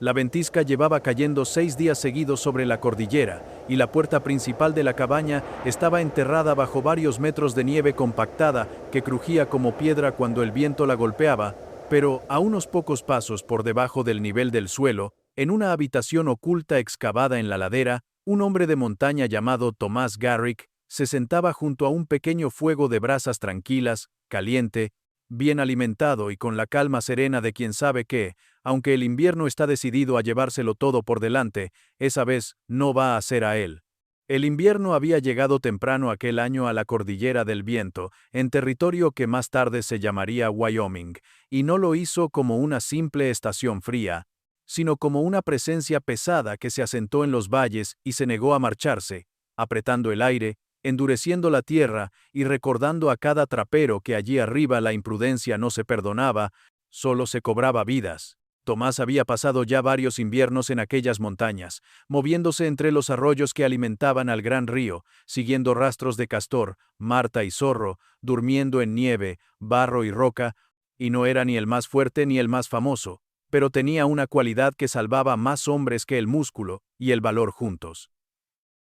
La ventisca llevaba cayendo 6 días seguidos sobre la cordillera, y la puerta principal de la cabaña estaba enterrada bajo varios metros de nieve compactada que crujía como piedra cuando el viento la golpeaba, pero a unos pocos pasos por debajo del nivel del suelo, en una habitación oculta excavada en la ladera, un hombre de montaña llamado Thomas Garrick se sentaba junto a un pequeño fuego de brasas tranquilas, caliente, bien alimentado y con la calma serena de quien sabe que, aunque el invierno está decidido a llevárselo todo por delante, esa vez no va a ser a él. El invierno había llegado temprano aquel año a la Cordillera del Viento, en territorio que más tarde se llamaría Wyoming, y no lo hizo como una simple estación fría, sino como una presencia pesada que se asentó en los valles y se negó a marcharse, apretando el aire, endureciendo la tierra y recordando a cada trapero que allí arriba la imprudencia no se perdonaba, solo se cobraba vidas. Tomás había pasado ya varios inviernos en aquellas montañas, moviéndose entre los arroyos que alimentaban al gran río, siguiendo rastros de castor, marta y zorro, durmiendo en nieve, barro y roca, y no era ni el más fuerte ni el más famoso, pero tenía una cualidad que salvaba más hombres que el músculo y el valor juntos.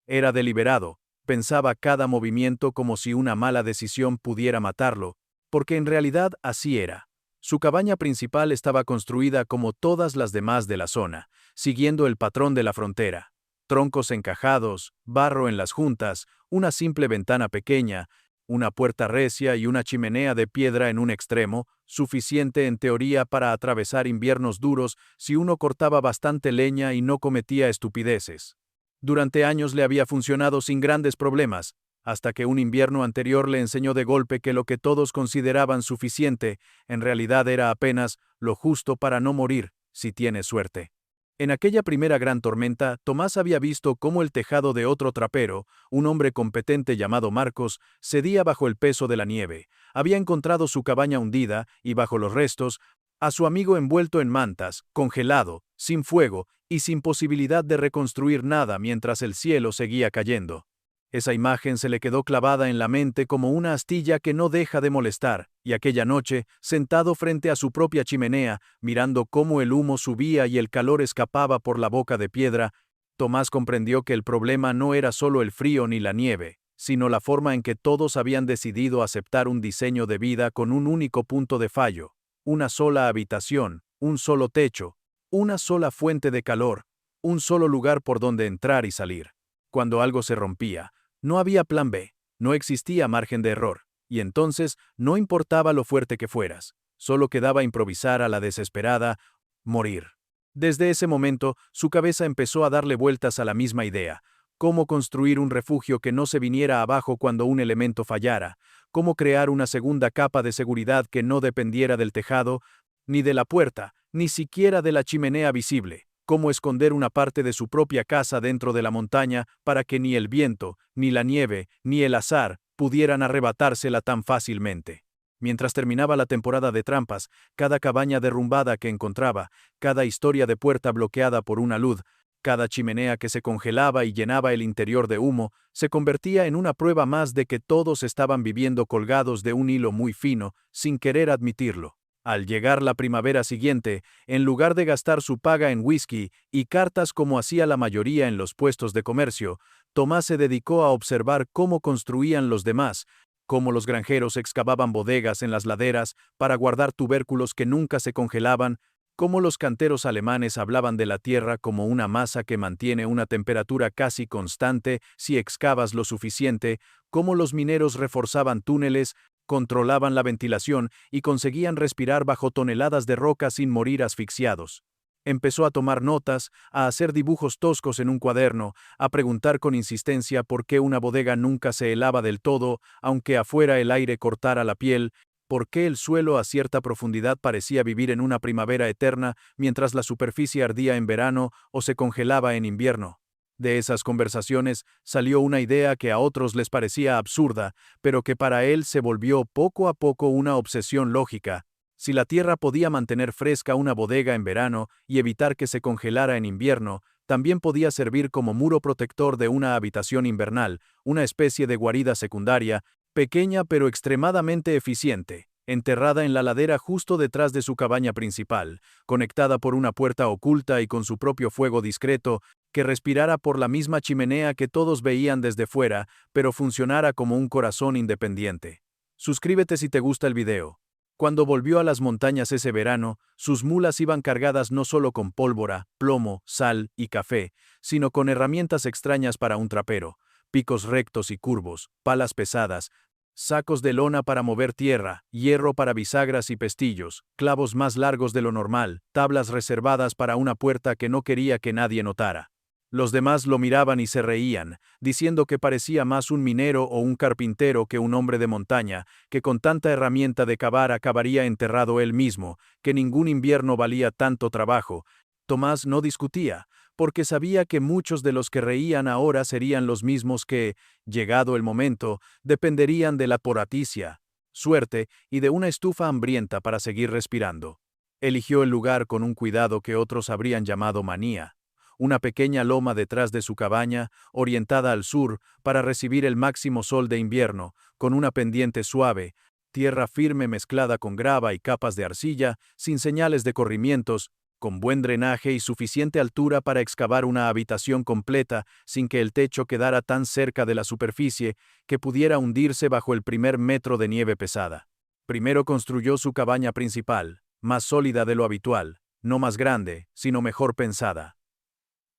Era deliberado, pensaba cada movimiento como si una mala decisión pudiera matarlo, porque en realidad así era. Su cabaña principal estaba construida como todas las demás de la zona, siguiendo el patrón de la frontera. Troncos encajados, barro en las juntas, una simple ventana pequeña, una puerta recia y una chimenea de piedra en un extremo, suficiente en teoría para atravesar inviernos duros si uno cortaba bastante leña y no cometía estupideces. Durante años le había funcionado sin grandes problemas, hasta que un invierno anterior le enseñó de golpe que lo que todos consideraban suficiente, en realidad era apenas lo justo para no morir, si tiene suerte. En aquella primera gran tormenta, Tomás había visto cómo el tejado de otro trapero, un hombre competente llamado Marcos, cedía bajo el peso de la nieve. Había encontrado su cabaña hundida, y bajo los restos, a su amigo envuelto en mantas, congelado, sin fuego y sin posibilidad de reconstruir nada mientras el cielo seguía cayendo. Esa imagen se le quedó clavada en la mente como una astilla que no deja de molestar, y aquella noche, sentado frente a su propia chimenea, mirando cómo el humo subía y el calor escapaba por la boca de piedra, Tomás comprendió que el problema no era solo el frío ni la nieve, sino la forma en que todos habían decidido aceptar un diseño de vida con un único punto de fallo, una sola habitación, un solo techo, una sola fuente de calor, un solo lugar por donde entrar y salir. Cuando algo se rompía, no había plan B, no existía margen de error, y entonces no importaba lo fuerte que fueras, solo quedaba improvisar a la desesperada, morir. Desde ese momento, su cabeza empezó a darle vueltas a la misma idea: cómo construir un refugio que no se viniera abajo cuando un elemento fallara, cómo crear una segunda capa de seguridad que no dependiera del tejado, ni de la puerta, ni siquiera de la chimenea visible, cómo esconder una parte de su propia casa dentro de la montaña para que ni el viento, ni la nieve, ni el azar pudieran arrebatársela tan fácilmente. Mientras terminaba la temporada de trampas, cada cabaña derrumbada que encontraba, cada historia de puerta bloqueada por una luz, cada chimenea que se congelaba y llenaba el interior de humo, se convertía en una prueba más de que todos estaban viviendo colgados de un hilo muy fino, sin querer admitirlo. Al llegar la primavera siguiente, en lugar de gastar su paga en whisky y cartas como hacía la mayoría en los puestos de comercio, Tomás se dedicó a observar cómo construían los demás, cómo los granjeros excavaban bodegas en las laderas para guardar tubérculos que nunca se congelaban, cómo los canteros alemanes hablaban de la tierra como una masa que mantiene una temperatura casi constante si excavas lo suficiente, cómo los mineros reforzaban túneles, controlaban la ventilación y conseguían respirar bajo toneladas de roca sin morir asfixiados. Empezó a tomar notas, a hacer dibujos toscos en un cuaderno, a preguntar con insistencia por qué una bodega nunca se helaba del todo, aunque afuera el aire cortara la piel, por qué el suelo a cierta profundidad parecía vivir en una primavera eterna mientras la superficie ardía en verano o se congelaba en invierno. De esas conversaciones salió una idea que a otros les parecía absurda, pero que para él se volvió poco a poco una obsesión lógica. Si la tierra podía mantener fresca una bodega en verano y evitar que se congelara en invierno, también podía servir como muro protector de una habitación invernal, una especie de guarida secundaria, pequeña pero extremadamente eficiente. enterrada en la ladera justo detrás de su cabaña principal, conectada por una puerta oculta y con su propio fuego discreto, que respirara por la misma chimenea que todos veían desde fuera, pero funcionara como un corazón independiente. Suscríbete si te gusta el video. Cuando volvió a las montañas ese verano, sus mulas iban cargadas no solo con pólvora, plomo, sal y café, sino con herramientas extrañas para un trapero, picos rectos y curvos, palas pesadas, sacos de lona para mover tierra, hierro para bisagras y pestillos, clavos más largos de lo normal, tablas reservadas para una puerta que no quería que nadie notara. Los demás lo miraban y se reían, diciendo que parecía más un minero o un carpintero que un hombre de montaña, que con tanta herramienta de cavar acabaría enterrado él mismo, que ningún invierno valía tanto trabajo. Tomás no discutía, porque sabía que muchos de los que reían ahora serían los mismos que, llegado el momento, dependerían de la poraticia, suerte y de una estufa hambrienta para seguir respirando. Eligió el lugar con un cuidado que otros habrían llamado manía. Una pequeña loma detrás de su cabaña, orientada al sur, para recibir el máximo sol de invierno, con una pendiente suave, tierra firme mezclada con grava y capas de arcilla, sin señales de corrimientos, con buen drenaje y suficiente altura para excavar una habitación completa sin que el techo quedara tan cerca de la superficie que pudiera hundirse bajo el primer metro de nieve pesada. Primero construyó su cabaña principal, más sólida de lo habitual, no más grande, sino mejor pensada.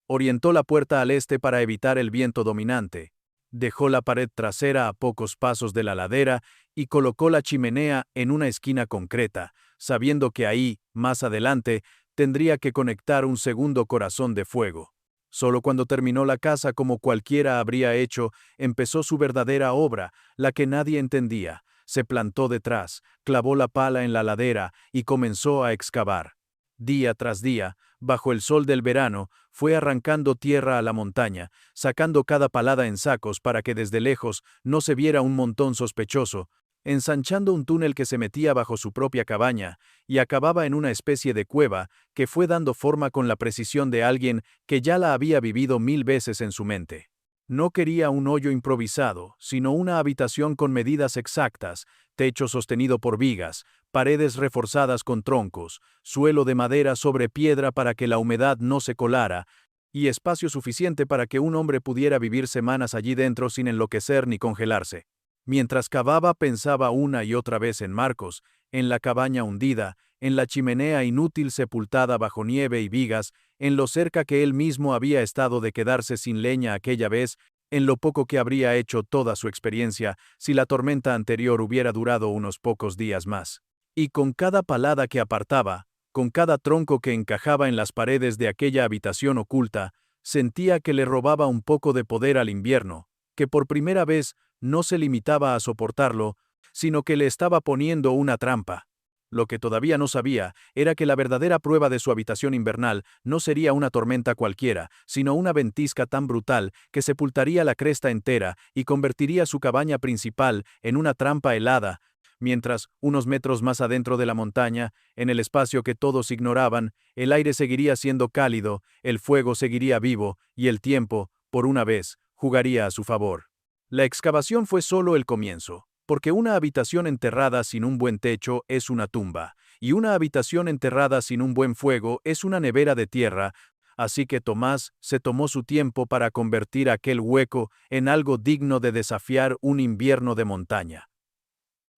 Orientó la puerta al este para evitar el viento dominante, dejó la pared trasera a pocos pasos de la ladera y colocó la chimenea en una esquina concreta, sabiendo que ahí, más adelante, tendría que conectar un segundo corazón de fuego. Solo cuando terminó la casa como cualquiera habría hecho, empezó su verdadera obra, la que nadie entendía. Se plantó detrás, clavó la pala en la ladera y comenzó a excavar. Día tras día, bajo el sol del verano, fue arrancando tierra a la montaña, sacando cada palada en sacos para que desde lejos no se viera un montón sospechoso, ensanchando un túnel que se metía bajo su propia cabaña y acababa en una especie de cueva que fue dando forma con la precisión de alguien que ya la había vivido 1000 veces en su mente. No quería un hoyo improvisado, sino una habitación con medidas exactas, techo sostenido por vigas, paredes reforzadas con troncos, suelo de madera sobre piedra para que la humedad no se colara, y espacio suficiente para que un hombre pudiera vivir semanas allí dentro sin enloquecer ni congelarse. Mientras cavaba pensaba una y otra vez en Marcos, en la cabaña hundida, en la chimenea inútil sepultada bajo nieve y vigas, en lo cerca que él mismo había estado de quedarse sin leña aquella vez, en lo poco que habría hecho toda su experiencia si la tormenta anterior hubiera durado unos pocos días más. Y con cada palada que apartaba, con cada tronco que encajaba en las paredes de aquella habitación oculta, sentía que le robaba un poco de poder al invierno, que por primera vez no se limitaba a soportarlo, sino que le estaba poniendo una trampa. Lo que todavía no sabía era que la verdadera prueba de su habitación invernal no sería una tormenta cualquiera, sino una ventisca tan brutal que sepultaría la cresta entera y convertiría su cabaña principal en una trampa helada, mientras, unos metros más adentro de la montaña, en el espacio que todos ignoraban, el aire seguiría siendo cálido, el fuego seguiría vivo, y el tiempo, por una vez, jugaría a su favor. La excavación fue solo el comienzo, porque una habitación enterrada sin un buen techo es una tumba, y una habitación enterrada sin un buen fuego es una nevera de tierra, así que Tomás se tomó su tiempo para convertir aquel hueco en algo digno de desafiar un invierno de montaña.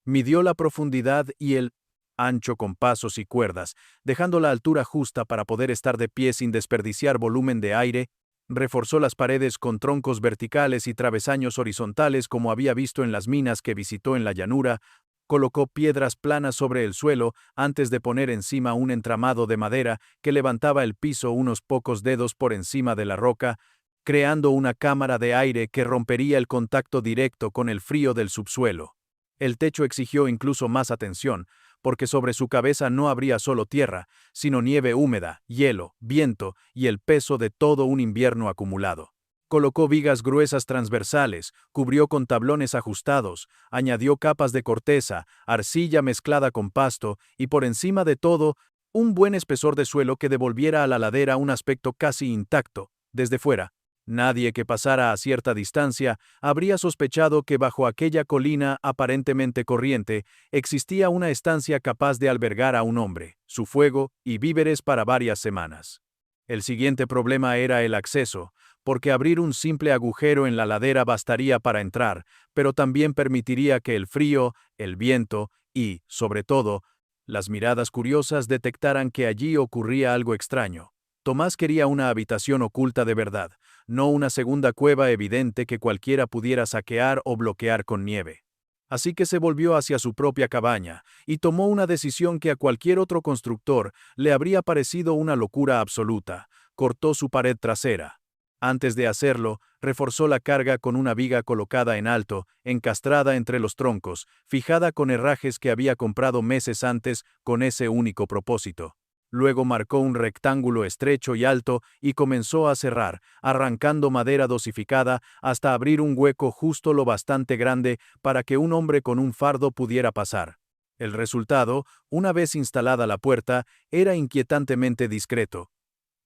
Midió la profundidad y el ancho con pasos y cuerdas, dejando la altura justa para poder estar de pie sin desperdiciar volumen de aire. Reforzó las paredes con troncos verticales y travesaños horizontales como había visto en las minas que visitó en la llanura, colocó piedras planas sobre el suelo antes de poner encima un entramado de madera que levantaba el piso unos pocos dedos por encima de la roca, creando una cámara de aire que rompería el contacto directo con el frío del subsuelo. El techo exigió incluso más atención, porque sobre su cabeza no habría solo tierra, sino nieve húmeda, hielo, viento y el peso de todo un invierno acumulado. Colocó vigas gruesas transversales, cubrió con tablones ajustados, añadió capas de corteza, arcilla mezclada con pasto y por encima de todo, un buen espesor de suelo que devolviera a la ladera un aspecto casi intacto, desde fuera. Nadie que pasara a cierta distancia habría sospechado que bajo aquella colina aparentemente corriente existía una estancia capaz de albergar a un hombre, su fuego y víveres para varias semanas. El siguiente problema era el acceso, porque abrir un simple agujero en la ladera bastaría para entrar, pero también permitiría que el frío, el viento y, sobre todo, las miradas curiosas detectaran que allí ocurría algo extraño. Tomás quería una habitación oculta de verdad, no una segunda cueva evidente que cualquiera pudiera saquear o bloquear con nieve. Así que se volvió hacia su propia cabaña y tomó una decisión que a cualquier otro constructor le habría parecido una locura absoluta. Cortó su pared trasera. Antes de hacerlo, reforzó la carga con una viga colocada en alto, encastrada entre los troncos, fijada con herrajes que había comprado meses antes con ese único propósito. Luego marcó un rectángulo estrecho y alto y comenzó a cerrar, arrancando madera dosificada hasta abrir un hueco justo lo bastante grande para que un hombre con un fardo pudiera pasar. El resultado, una vez instalada la puerta, era inquietantemente discreto.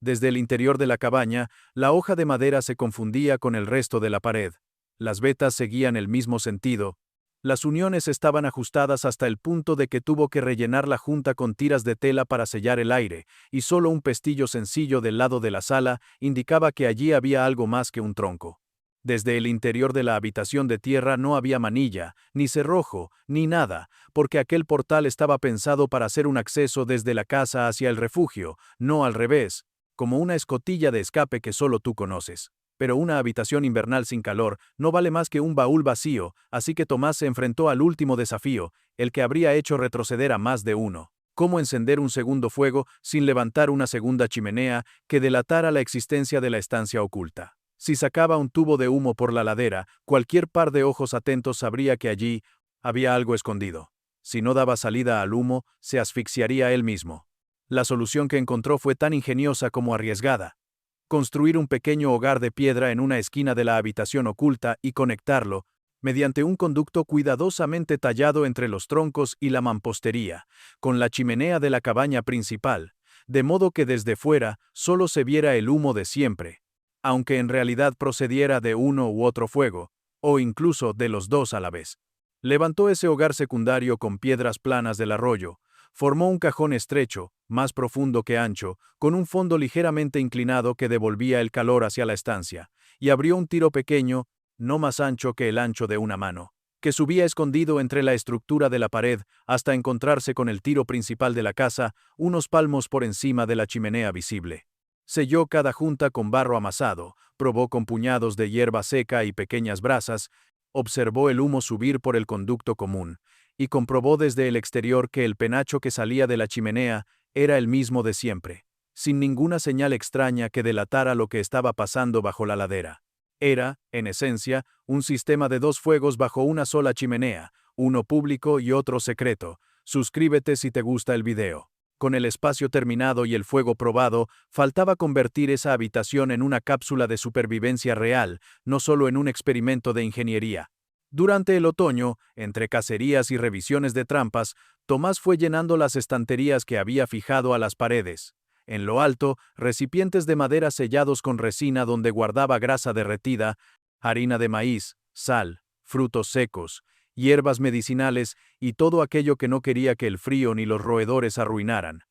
Desde el interior de la cabaña, la hoja de madera se confundía con el resto de la pared. Las vetas seguían el mismo sentido. Las uniones estaban ajustadas hasta el punto de que tuvo que rellenar la junta con tiras de tela para sellar el aire, y solo un pestillo sencillo del lado de la sala indicaba que allí había algo más que un tronco. Desde el interior de la habitación de tierra no había manilla, ni cerrojo, ni nada, porque aquel portal estaba pensado para hacer un acceso desde la casa hacia el refugio, no al revés, como una escotilla de escape que solo tú conoces. Pero una habitación invernal sin calor no vale más que un baúl vacío, así que Tomás se enfrentó al último desafío, el que habría hecho retroceder a más de uno. ¿Cómo encender un segundo fuego sin levantar una segunda chimenea que delatara la existencia de la estancia oculta? Si sacaba un tubo de humo por la ladera, cualquier par de ojos atentos sabría que allí había algo escondido. Si no daba salida al humo, se asfixiaría él mismo. La solución que encontró fue tan ingeniosa como arriesgada. Construir un pequeño hogar de piedra en una esquina de la habitación oculta y conectarlo, mediante un conducto cuidadosamente tallado entre los troncos y la mampostería, con la chimenea de la cabaña principal, de modo que desde fuera solo se viera el humo de siempre, aunque en realidad procediera de uno u otro fuego, o incluso de los dos a la vez. Levantó ese hogar secundario con piedras planas del arroyo, formó un cajón estrecho, más profundo que ancho, con un fondo ligeramente inclinado que devolvía el calor hacia la estancia, y abrió un tiro pequeño, no más ancho que el ancho de una mano, que subía escondido entre la estructura de la pared hasta encontrarse con el tiro principal de la casa, unos palmos por encima de la chimenea visible. Selló cada junta con barro amasado, probó con puñados de hierba seca y pequeñas brasas, observó el humo subir por el conducto común, y comprobó desde el exterior que el penacho que salía de la chimenea era el mismo de siempre, sin ninguna señal extraña que delatara lo que estaba pasando bajo la ladera. Era, en esencia, un sistema de dos fuegos bajo una sola chimenea, uno público y otro secreto. Suscríbete si te gusta el video. Con el espacio terminado y el fuego probado, faltaba convertir esa habitación en una cápsula de supervivencia real, no solo en un experimento de ingeniería. Durante el otoño, entre cacerías y revisiones de trampas, Tomás fue llenando las estanterías que había fijado a las paredes. En lo alto, recipientes de madera sellados con resina donde guardaba grasa derretida, harina de maíz, sal, frutos secos, hierbas medicinales y todo aquello que no quería que el frío ni los roedores arruinaran.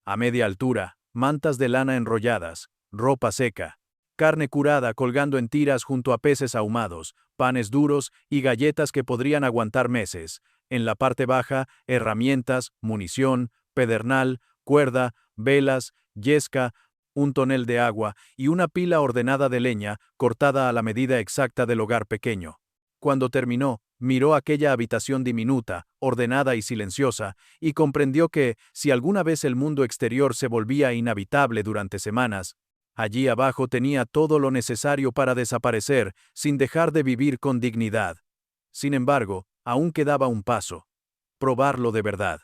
A media altura, mantas de lana enrolladas, ropa seca, carne curada colgando en tiras junto a peces ahumados, panes duros y galletas que podrían aguantar meses. En la parte baja, herramientas, munición, pedernal, cuerda, velas, yesca, un tonel de agua y una pila ordenada de leña cortada a la medida exacta del hogar pequeño. Cuando terminó, miró aquella habitación diminuta, ordenada y silenciosa, y comprendió que, si alguna vez el mundo exterior se volvía inhabitable durante semanas, allí abajo tenía todo lo necesario para desaparecer, sin dejar de vivir con dignidad. Sin embargo, aún quedaba un paso. Probarlo de verdad.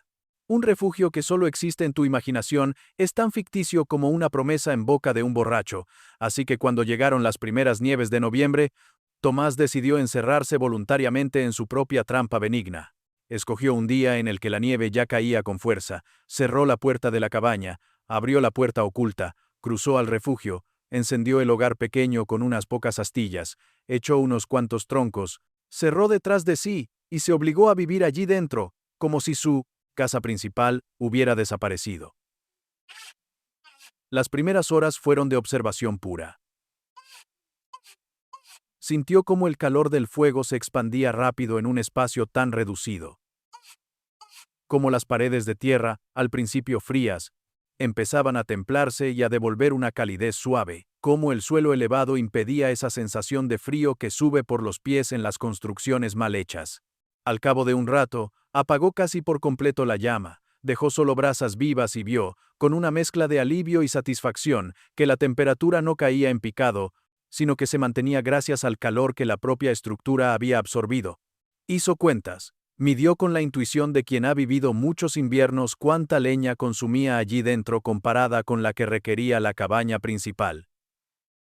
Un refugio que solo existe en tu imaginación es tan ficticio como una promesa en boca de un borracho, así que cuando llegaron las primeras nieves de noviembre, Tomás decidió encerrarse voluntariamente en su propia trampa benigna. Escogió un día en el que la nieve ya caía con fuerza, cerró la puerta de la cabaña, abrió la puerta oculta, cruzó al refugio, Encendió el hogar pequeño con unas pocas astillas, echó unos cuantos troncos, cerró detrás de sí y se obligó a vivir allí dentro, como si su casa principal hubiera desaparecido. Las primeras horas fueron de observación pura. Sintió cómo el calor del fuego se expandía rápido en un espacio tan reducido. Como las paredes de tierra, al principio frías, empezaban a templarse y a devolver una calidez suave, como el suelo elevado impedía esa sensación de frío que sube por los pies en las construcciones mal hechas. Al cabo de un rato, apagó casi por completo la llama, dejó solo brasas vivas y vio, con una mezcla de alivio y satisfacción, que la temperatura no caía en picado, sino que se mantenía gracias al calor que la propia estructura había absorbido. Hizo cuentas. Midió con la intuición de quien ha vivido muchos inviernos cuánta leña consumía allí dentro comparada con la que requería la cabaña principal.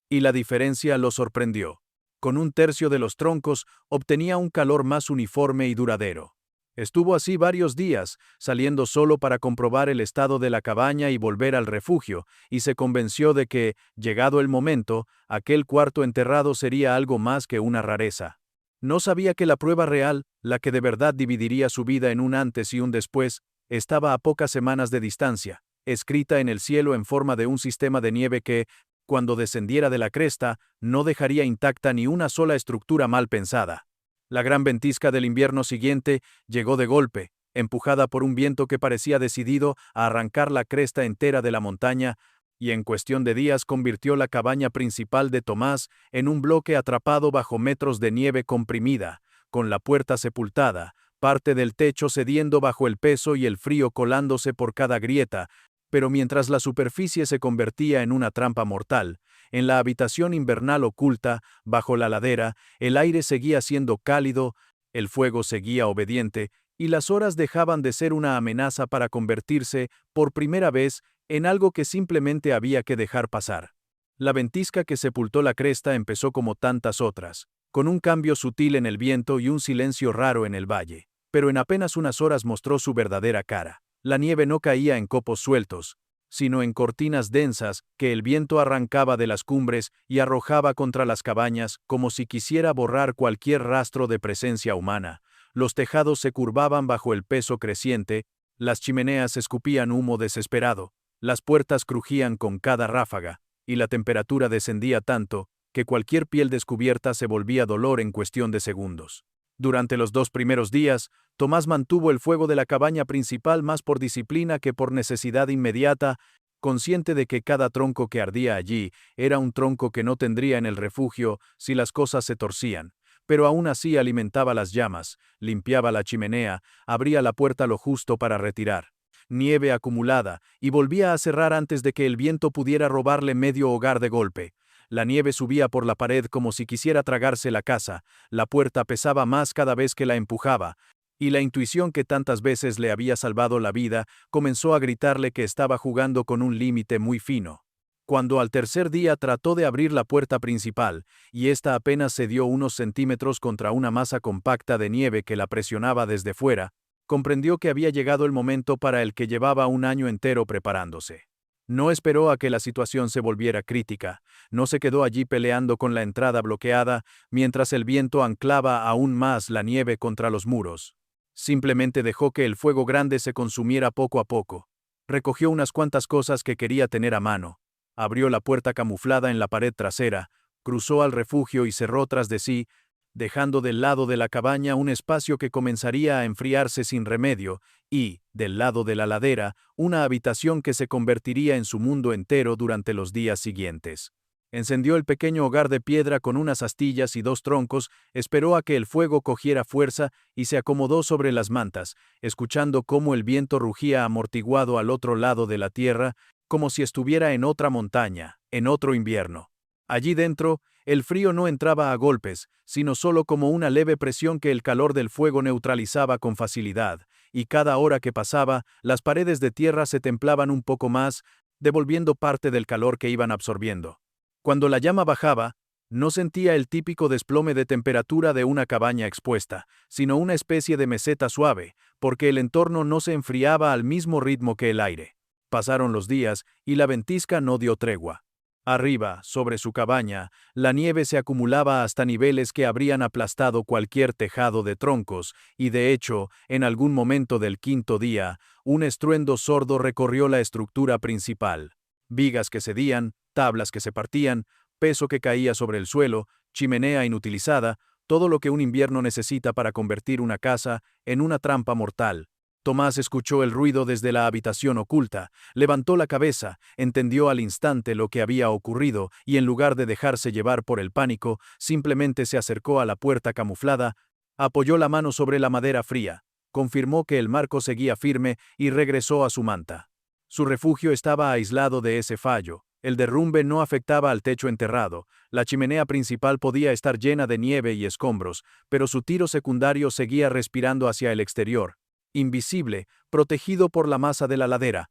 Y la diferencia lo sorprendió. Con un tercio de los troncos obtenía un calor más uniforme y duradero. Estuvo así varios días, saliendo solo para comprobar el estado de la cabaña y volver al refugio, y se convenció de que, llegado el momento, aquel cuarto enterrado sería algo más que una rareza. No sabía que la prueba real, la que de verdad dividiría su vida en un antes y un después, estaba a pocas semanas de distancia, escrita en el cielo en forma de un sistema de nieve que, cuando descendiera de la cresta, no dejaría intacta ni una sola estructura mal pensada. La gran ventisca del invierno siguiente llegó de golpe, empujada por un viento que parecía decidido a arrancar la cresta entera de la montaña, y en cuestión de días convirtió la cabaña principal de Tomás en un bloque atrapado bajo metros de nieve comprimida, con la puerta sepultada, parte del techo cediendo bajo el peso y el frío colándose por cada grieta, pero mientras la superficie se convertía en una trampa mortal, en la habitación invernal oculta, bajo la ladera, el aire seguía siendo cálido, el fuego seguía obediente, y las horas dejaban de ser una amenaza para convertirse, por primera vez, en algo que simplemente había que dejar pasar. La ventisca que sepultó la cresta empezó como tantas otras, con un cambio sutil en el viento y un silencio raro en el valle, pero en apenas unas horas mostró su verdadera cara. La nieve no caía en copos sueltos, sino en cortinas densas que el viento arrancaba de las cumbres y arrojaba contra las cabañas como si quisiera borrar cualquier rastro de presencia humana. Los tejados se curvaban bajo el peso creciente, las chimeneas escupían humo desesperado, las puertas crujían con cada ráfaga, y la temperatura descendía tanto que cualquier piel descubierta se volvía dolor en cuestión de segundos. Durante los 2 primeros días, Tomás mantuvo el fuego de la cabaña principal más por disciplina que por necesidad inmediata, consciente de que cada tronco que ardía allí era un tronco que no tendría en el refugio si las cosas se torcían, pero aún así alimentaba las llamas, limpiaba la chimenea, abría la puerta lo justo para retirar nieve acumulada, y volvía a cerrar antes de que el viento pudiera robarle medio hogar de golpe. La nieve subía por la pared como si quisiera tragarse la casa, la puerta pesaba más cada vez que la empujaba, y la intuición que tantas veces le había salvado la vida comenzó a gritarle que estaba jugando con un límite muy fino. Cuando al tercer día trató de abrir la puerta principal, y ésta apenas cedió unos centímetros contra una masa compacta de nieve que la presionaba desde fuera, comprendió que había llegado el momento para el que llevaba un año entero preparándose. No esperó a que la situación se volviera crítica, no se quedó allí peleando con la entrada bloqueada, mientras el viento anclaba aún más la nieve contra los muros. Simplemente dejó que el fuego grande se consumiera poco a poco. Recogió unas cuantas cosas que quería tener a mano. Abrió la puerta camuflada en la pared trasera, cruzó al refugio y cerró tras de sí, dejando del lado de la cabaña un espacio que comenzaría a enfriarse sin remedio, y, del lado de la ladera, una habitación que se convertiría en su mundo entero durante los días siguientes. Encendió el pequeño hogar de piedra con unas astillas y 2 troncos, esperó a que el fuego cogiera fuerza y se acomodó sobre las mantas, escuchando cómo el viento rugía amortiguado al otro lado de la tierra, como si estuviera en otra montaña, en otro invierno. Allí dentro, el frío no entraba a golpes, sino solo como una leve presión que el calor del fuego neutralizaba con facilidad, y cada hora que pasaba, las paredes de tierra se templaban un poco más, devolviendo parte del calor que iban absorbiendo. Cuando la llama bajaba, no sentía el típico desplome de temperatura de una cabaña expuesta, sino una especie de meseta suave, porque el entorno no se enfriaba al mismo ritmo que el aire. Pasaron los días, y la ventisca no dio tregua. Arriba, sobre su cabaña, la nieve se acumulaba hasta niveles que habrían aplastado cualquier tejado de troncos, y de hecho, en algún momento del quinto día, un estruendo sordo recorrió la estructura principal. Vigas que cedían, tablas que se partían, peso que caía sobre el suelo, chimenea inutilizada, todo lo que un invierno necesita para convertir una casa en una trampa mortal. Tomás escuchó el ruido desde la habitación oculta, levantó la cabeza, entendió al instante lo que había ocurrido y en lugar de dejarse llevar por el pánico, simplemente se acercó a la puerta camuflada, apoyó la mano sobre la madera fría, confirmó que el marco seguía firme y regresó a su manta. Su refugio estaba aislado de ese fallo. El derrumbe no afectaba al techo enterrado, la chimenea principal podía estar llena de nieve y escombros, pero su tiro secundario seguía respirando hacia el exterior, invisible, protegido por la masa de la ladera.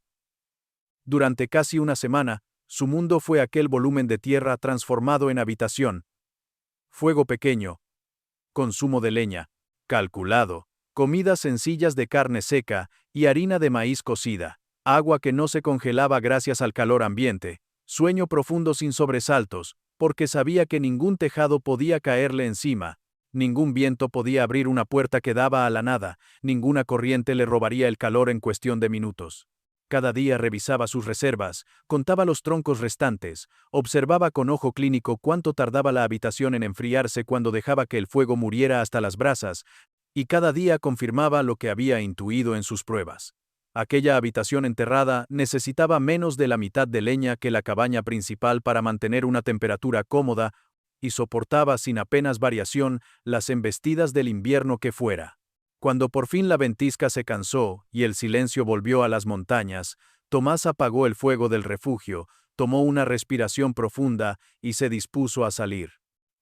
Durante casi una semana, su mundo fue aquel volumen de tierra transformado en habitación. Fuego pequeño, consumo de leña, calculado, comidas sencillas de carne seca y harina de maíz cocida, agua que no se congelaba gracias al calor ambiente, sueño profundo sin sobresaltos, porque sabía que ningún tejado podía caerle encima. Ningún viento podía abrir una puerta que daba a la nada, ninguna corriente le robaría el calor en cuestión de minutos. Cada día revisaba sus reservas, contaba los troncos restantes, observaba con ojo clínico cuánto tardaba la habitación en enfriarse cuando dejaba que el fuego muriera hasta las brasas, y cada día confirmaba lo que había intuido en sus pruebas. Aquella habitación enterrada necesitaba menos de la mitad de leña que la cabaña principal para mantener una temperatura cómoda, y soportaba sin apenas variación las embestidas del invierno que fuera. Cuando por fin la ventisca se cansó y el silencio volvió a las montañas, Tomás apagó el fuego del refugio, tomó una respiración profunda y se dispuso a salir.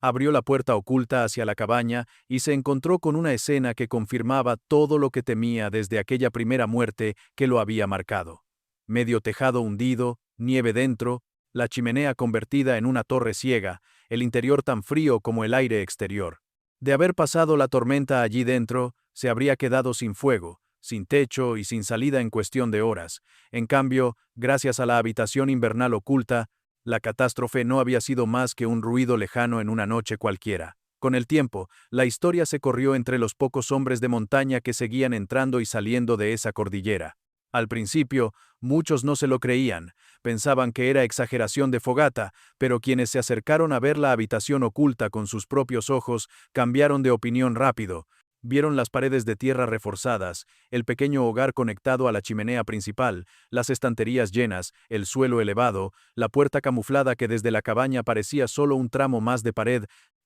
Abrió la puerta oculta hacia la cabaña y se encontró con una escena que confirmaba todo lo que temía desde aquella primera muerte que lo había marcado. Medio tejado hundido, nieve dentro, la chimenea convertida en una torre ciega, el interior tan frío como el aire exterior. De haber pasado la tormenta allí dentro, se habría quedado sin fuego, sin techo y sin salida en cuestión de horas. En cambio, gracias a la habitación invernal oculta, la catástrofe no había sido más que un ruido lejano en una noche cualquiera. Con el tiempo, la historia se corrió entre los pocos hombres de montaña que seguían entrando y saliendo de esa cordillera. Al principio, muchos no se lo creían, pensaban que era exageración de fogata, pero quienes se acercaron a ver la habitación oculta con sus propios ojos cambiaron de opinión rápido. Vieron las paredes de tierra reforzadas, el pequeño hogar conectado a la chimenea principal, las estanterías llenas, el suelo elevado, la puerta camuflada que desde la cabaña parecía solo un tramo más de pared,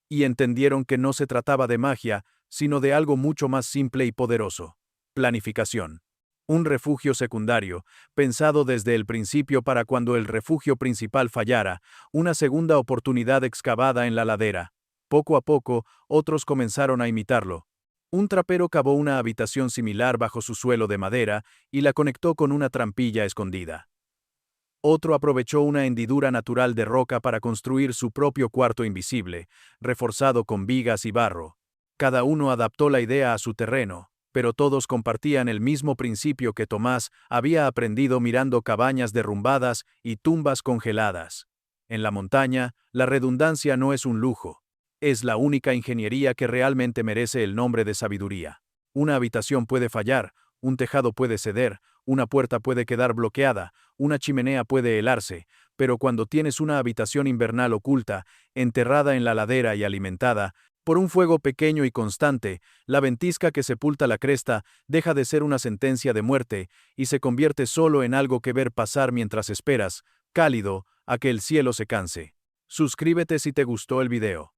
y entendieron que no se trataba de magia, sino de algo mucho más simple y poderoso. Planificación. Un refugio secundario, pensado desde el principio para cuando el refugio principal fallara, una segunda oportunidad excavada en la ladera. Poco a poco, otros comenzaron a imitarlo. Un trapero cavó una habitación similar bajo su suelo de madera y la conectó con una trampilla escondida. Otro aprovechó una hendidura natural de roca para construir su propio cuarto invisible, reforzado con vigas y barro. Cada uno adaptó la idea a su terreno, pero todos compartían el mismo principio que Tomás había aprendido mirando cabañas derrumbadas y tumbas congeladas. En la montaña, la redundancia no es un lujo. Es la única ingeniería que realmente merece el nombre de sabiduría. Una habitación puede fallar, un tejado puede ceder, una puerta puede quedar bloqueada, una chimenea puede helarse, pero cuando tienes una habitación invernal oculta, enterrada en la ladera y alimentada por un fuego pequeño y constante, la ventisca que sepulta la cresta deja de ser una sentencia de muerte y se convierte solo en algo que ver pasar mientras esperas, cálido, a que el cielo se canse. Suscríbete si te gustó el video.